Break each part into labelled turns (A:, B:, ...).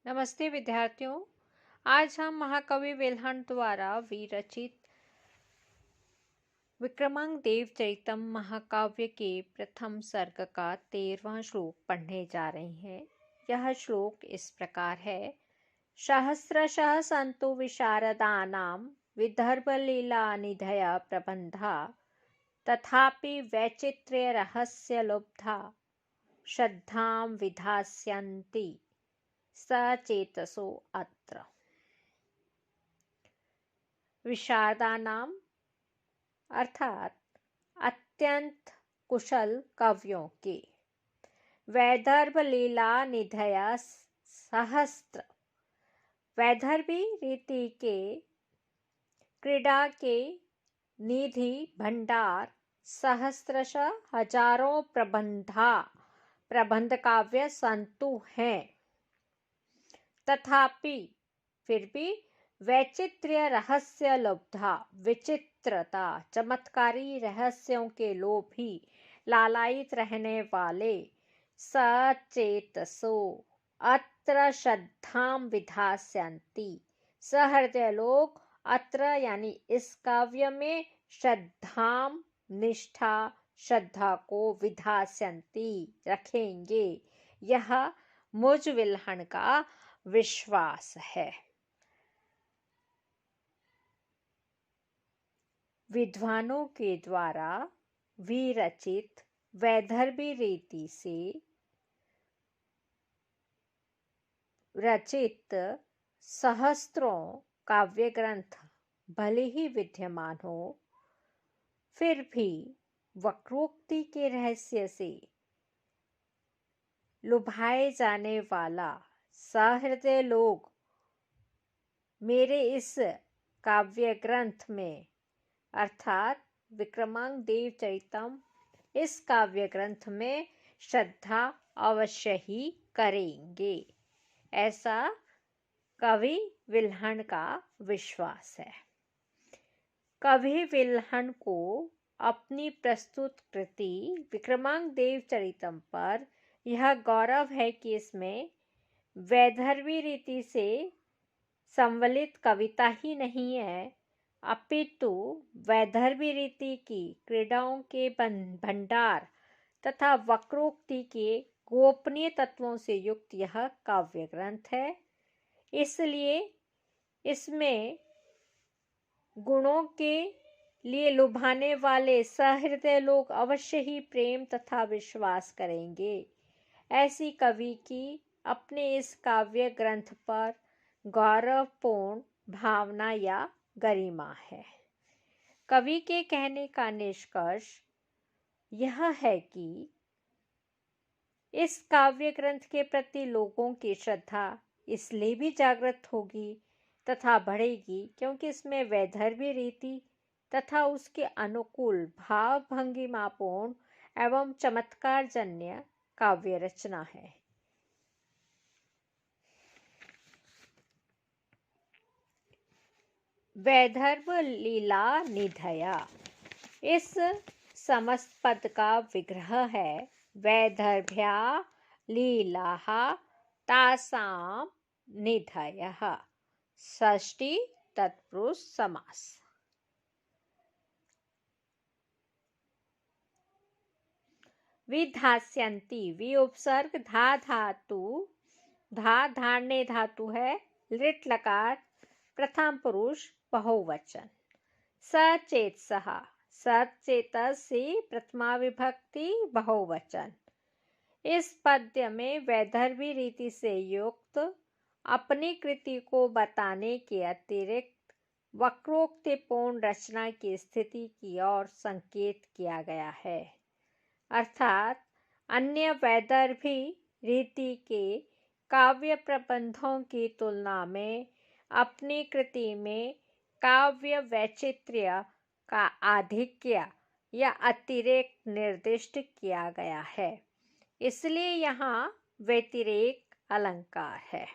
A: नमस्ते विद्यार्थियों। आज हम महाकवि विल्हण द्वारा विरचित विक्रमांक देवचरितम महाकाव्य के प्रथम सर्ग का 13वां श्लोक पढ़ने जा रहे हैं। यह श्लोक इस प्रकार है। सहस्रशः सन्तु विशारदानां विदर्भलीला निधया प्रबंधा तथापि वैचित्र्य रहस्य लुब्धा श्रद्धां विधास्यन्ति सचेतसो अत्र। विशारदानाम अर्थात अत्यंत कुशल कवियों के, वैदर्भ लीला निधया सहस्त्र, वैदर्भी रीति के क्रीड़ा के निधि भंडार सहस्त्रशः हजारों प्रबंध काव्य संतु हैं। तथापि फिर भी वैचित्र्य रहस्य लुब्धा, विचित्रता चमत्कारी रहस्यों के लोभी लालायित रहने वाले सचेतसो अत्र श्रद्धां विधास्यन्ति, सहृदय लोग अत्र यानी इस काव्य में श्रद्धां निष्ठा श्रद्धा को विधास्यन्ति रखेंगे। यह मुझ विल्हण का विश्वास है। विद्वानों के द्वारा विरचित वैदर्भी रीति से रचित सहस्त्रों काव्य ग्रंथ भले ही विद्यमान हो, फिर भी वक्रोक्ति के रहस्य से लुभाए जाने वाला सहृदय लोग मेरे इस काव्य ग्रंथ में अर्थात विक्रमांक देवचरितम इस काव्य ग्रंथ में श्रद्धा अवश्य ही करेंगे, ऐसा कवि विल्हण का विश्वास है। कवि विल्हण को अपनी प्रस्तुत कृति विक्रमांक देवचरितम पर यह गौरव है कि इसमें वैदर्भी रीति से संवलित कविता ही नहीं है, अपितु वैदर्भी रीति की क्रीड़ाओं के भंडार तथा वक्रोक्ति के गोपनीय तत्वों से युक्त यह काव्य ग्रंथ है। इसलिए इसमें गुणों के लिए लुभाने वाले सहृदय लोग अवश्य ही प्रेम तथा विश्वास करेंगे। ऐसी कवि की अपने इस काव्य ग्रंथ पर गौरवपूर्ण भावना या गरिमा है। कवि के कहने का निष्कर्ष यह है कि इस काव्य ग्रंथ के प्रति लोगों की श्रद्धा इसलिए भी जागृत होगी तथा बढ़ेगी क्योंकि इसमें वैदर्भी रीति तथा उसके अनुकूल भाव भंगिमापूर्ण एवं चमत्कार जन्य काव्य रचना है। वैदर्भ लीला निधया इस समस्त पद का विग्रह है। वैदर्भ्या लीलाः तासां निधयः, षष्ठी तत्पुरुष समास। विधास्यन्ति वि उपसर्ग धा धातु, धा धारणे धातु है, लिट लकार प्रथम पुरुष बहुवचन। सचेतसः सचेतस से प्रथमा विभक्ति बहुवचन। इस पद्य में वैदर्भी रीति से युक्त अपनी कृति को बताने के अतिरिक्त वक्रोक्तिपूर्ण रचना की स्थिति की ओर संकेत किया गया है, अर्थात अन्य वैदर्भी रीति के काव्य प्रबंधों की तुलना में अपनी कृति में काव्य वैचित्र्य का आधिक्य या अतिरेक निर्दिष्ट किया गया है, इसलिए यहाँ व्यतिरेक अलंकार है।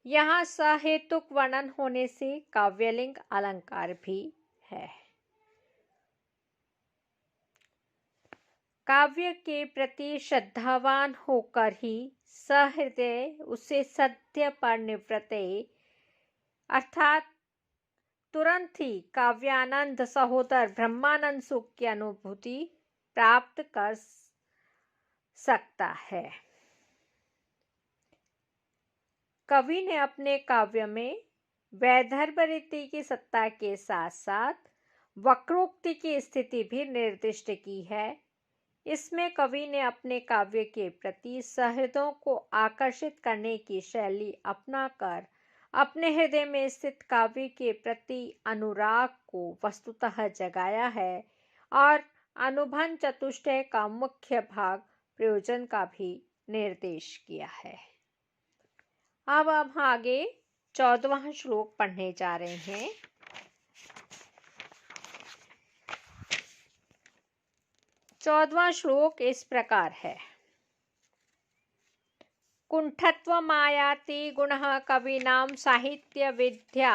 A: यहाँ सहेतुक वर्णन होने से काव्यलिंग अलंकार भी है। काव्य के प्रति श्रद्धावान होकर ही सहृदय उसे सत्य पर निवृत्ते अर्थात तुरंत ही काव्यानंद सहोदर ब्रह्मानंद सुख की अनुभूति प्राप्त कर सकता है। कवि ने अपने काव्य में वैदर्भ रीति की सत्ता के साथ साथ वक्रोक्ति की स्थिति भी निर्दिष्ट की है। इसमें कवि ने अपने काव्य के प्रति सहृदयों को आकर्षित करने की शैली अपनाकर अपने हृदय में स्थित काव्य के प्रति अनुराग को वस्तुतः जगाया है और अनुबंध चतुष्टय का मुख्य भाग प्रयोजन का भी निर्देश किया है। अब हम आगे 14वां श्लोक पढ़ने जा रहे हैं। चौदहवां श्लोक इस प्रकार है। कुंठत्वमायाति गुणः कवीनां साहित्य विद्या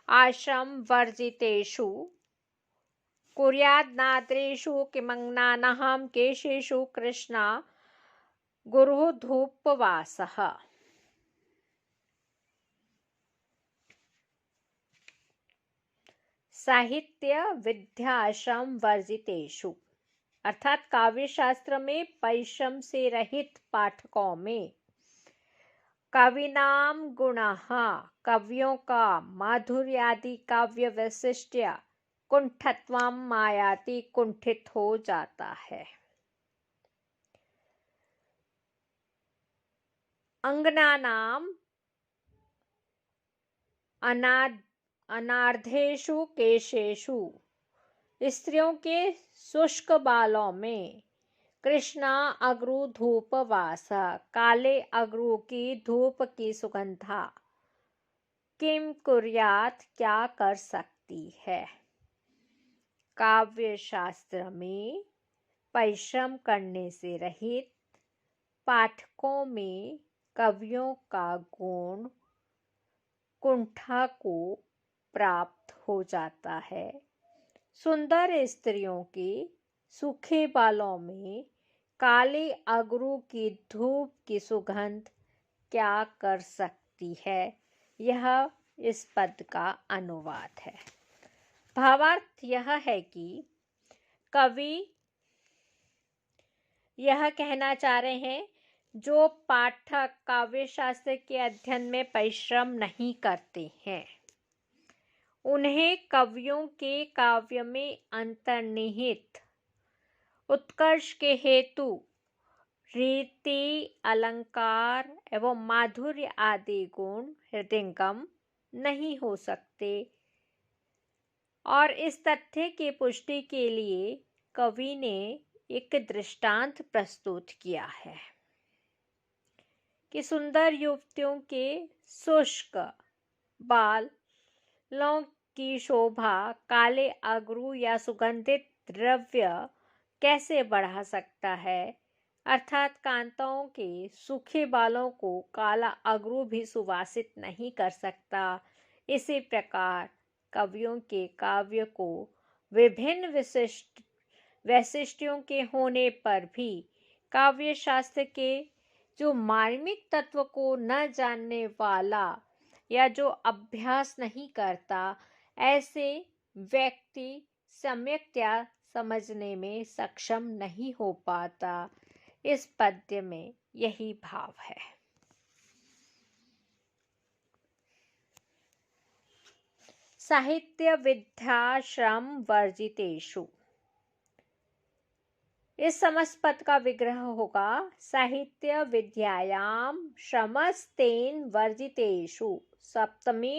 A: आश्रम वर्जितेषु कुर्याद्नाद्रेषु किमग्नानः केशेषु कृष्णा गुरुधूपवासः। साहित्य विद्याश्रम वर्जितेषु अर्थात काव्य शास्त्र में परिश्रम से रहित पाठकों में कविनाम गुणः कवियों का माधुर्यादि काव्य वैशिष्ट्य कुंठत्वम मायाति कुंठित हो जाता है। अंगनानाम अनार्धेषु केशेषु स्त्रियों के शुष्क बालों में कृष्णा अग्रु धूप वास काले अग्रु की धूप की सुगंधा किम कुर्यात क्या कर सकती है। काव्य शास्त्र में परिश्रम करने से रहित पाठकों में कवियों का गुण कुंठा को प्राप्त हो जाता है। सुंदर स्त्रियों के सूखे बालों में काले अगरू की धूप की सुगंध क्या कर सकती है। यह इस पद का अनुवाद है। भावार्थ यह है कि कवि यह कहना चाह रहे हैं जो पाठक काव्य शास्त्र के अध्ययन में परिश्रम नहीं करते हैं उन्हें कवियों के काव्य में अंतर्निहित उत्कर्ष के हेतु रीति अलंकार एवं माधुर्य आदि गुण हृदयंगम नहीं हो सकते और इस तथ्य की पुष्टि के लिए कवि ने एक दृष्टांत प्रस्तुत किया है कि सुंदर युवतियों के शुष्क बालों की शोभा काले अगरू या सुगंधित द्रव्य कैसे बढ़ा सकता है। अर्थात कांताओं के सूखे बालों को काला अगरू भी सुवासित नहीं कर सकता। इसी प्रकार कवियों के काव्य को विभिन्न वैशिष्ट्यों के होने पर भी काव्य शास्त्र के जो मार्मिक तत्व को न जानने वाला या जो अभ्यास नहीं करता ऐसे व्यक्ति सम्यक्तया समझने में सक्षम नहीं हो पाता। इस पद्य में यही भाव है। साहित्य विद्याश्रम वर्जितेषु इस समस्त पद का विग्रह होगा साहित्य विद्यायाम श्रमस्तेन वर्जितेषु सप्तमी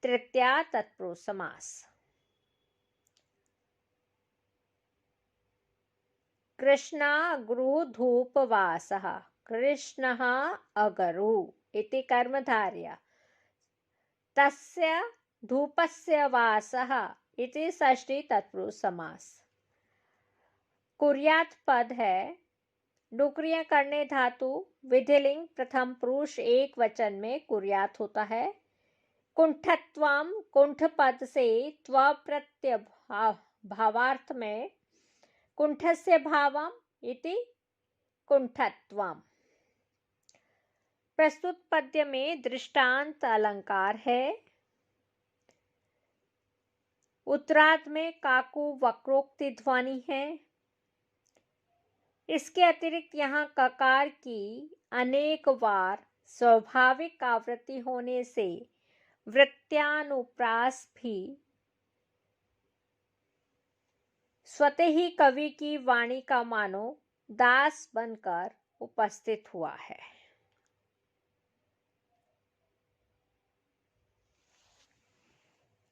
A: तृतीया तत्पुरुष समास। कृष्णा अगरु धूपवासः कृष्णः अगरु इति कर्मधारय तस्य धूपस्य वासः इति षष्ठी तत्पुरुष समास। कुर्यात पद है डुक्रियां करने धातु विधिलिंग प्रथम पुरुष एक वचन में कुर्यात होता है। कुंठत्वम कुंठ पद से त्व प्रत्यय भावार्थ में कुंठस्य भावम इति कुंठत्वम्। प्रस्तुत पद्य में दृष्टांत अलंकार है। उत्तरार्ध में काकु वक्रोक्ति ध्वनि है। इसके अतिरिक्त यहाँ ककार की अनेक बार स्वाभाविक आवृत्ति होने से वृत्त्यानुप्रास भी स्वतः ही कवि की वाणी का मानो दास बनकर उपस्थित हुआ है।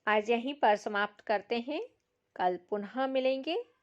A: आज यहीं पर समाप्त करते हैं। कल पुनः मिलेंगे।